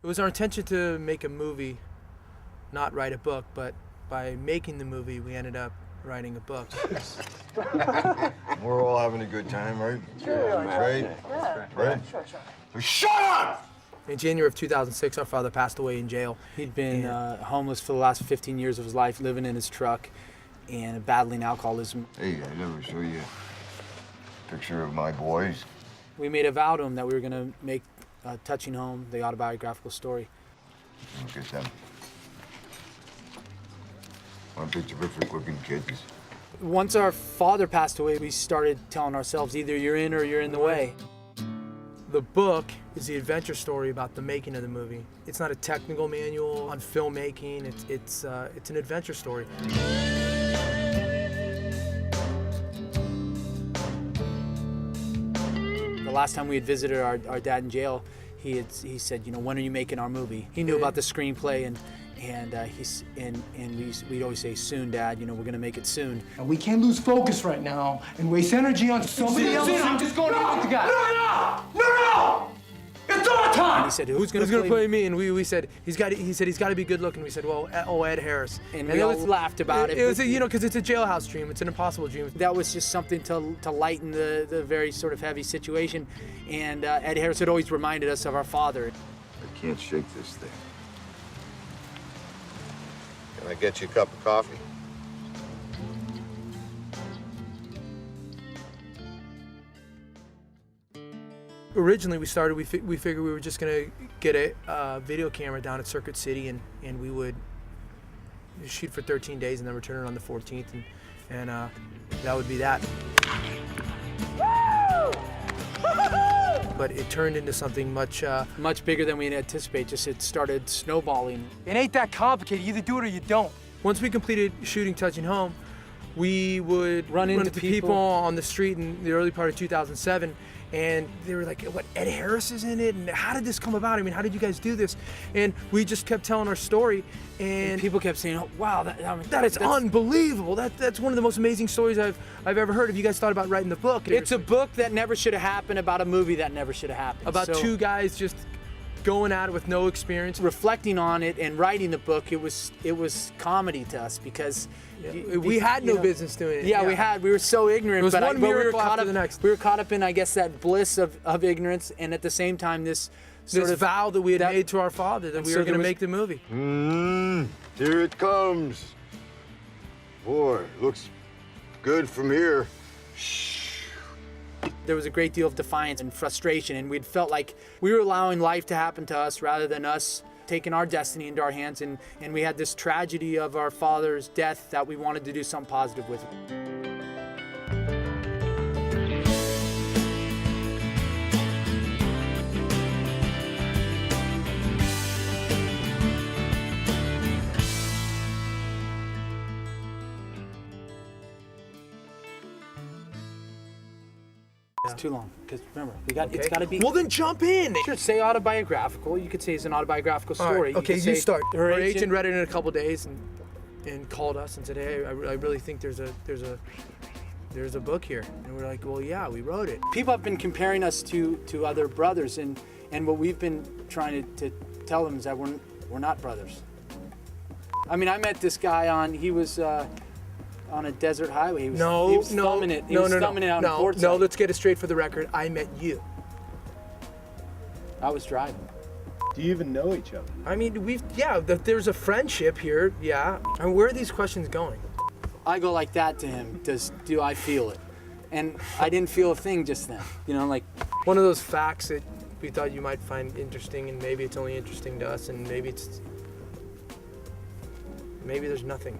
It was our intention to make a movie, not write a book, but by making the movie, we ended up writing a book. We're all having a good time, right? Sure we are. Right? Yeah. Right? Sure. So shut up! In January of 2006, our father passed away in jail. He'd been homeless for the last 15 years of his life, living in his truck and battling alcoholism. Hey, I never show you a picture of my boys. We made a vow to him that we were going to make Touching Home the autobiographical story. Look at them. Aren't they terrific looking kids? Once our father passed away, we started telling ourselves either you're in or you're in the way. The book is the adventure story about the making of the movie. It's not a technical manual on filmmaking. It's an adventure story. The last time we had visited our dad in jail, he said, you know, when are you making our movie? He knew about the screenplay, and we'd always say, soon, Dad. You know, we're gonna make it soon. And we can't lose focus right now and waste energy on somebody else. I'm just going out with the guy. No! It's our time. And he said, who's gonna play me? And we said he's got to be good looking. We said, well, Ed Harris. And we all laughed about it. It was because it's a jailhouse dream. It's an impossible dream. That was just something to lighten the very sort of heavy situation. And Ed Harris had always reminded us of our father. I can't shake this thing. Can I get you a cup of coffee? Originally, we figured we were just gonna get a video camera down at Circuit City, and we would shoot for 13 days and then return it on the 14th, and that would be that. But it turned into something much bigger than we had anticipated. Just it started snowballing. It ain't that complicated. You either do it or you don't. Once we completed shooting Touching Home, we would run into people on the street in the early part of 2007, and they were like, what, Ed Harris is in it? And how did this come about? I mean, how did you guys do this? And we just kept telling our story, and people kept saying, oh, wow, that's unbelievable. That's one of the most amazing stories I've ever heard. Have you guys thought about writing the book? It's a book that never should have happened, about a movie that never should have happened. About two guys just going at it with no experience. Reflecting on it and writing the book, it was comedy to us because we had no business doing it. Yeah, we were so ignorant. It was but one miracle after the next. We were caught up in, I guess, that bliss of ignorance, and at the same time, this vow that we had made to our father that we were going to make the movie. Here it comes. Boy, looks good from here. There was a great deal of defiance and frustration, and we'd felt like we were allowing life to happen to us rather than us taking our destiny into our hands, and we had this tragedy of our father's death that we wanted to do something positive with. It's too long, because remember, it's got to be. Well, then jump in. Sure, say autobiographical. You could say it's an autobiographical story. Right, okay, you start. Her Our agent read it in a couple days and called us and said, hey, I really think there's a book here. And we're like, well, yeah, we wrote it. People have been comparing us to other brothers, and what we've been trying to tell them is that we're not brothers. I mean, I met this guy he was on a desert highway. He was thumbing it. He was thumbing it out in Portside. No, let's get it straight for the record. I met you. I was driving. Do you even know each other? I mean, there's a friendship here, yeah. And where are these questions going? I go like that to him. Do I feel it? And I didn't feel a thing just then. You know, like one of those facts that we thought you might find interesting, and maybe it's only interesting to us, and maybe there's nothing.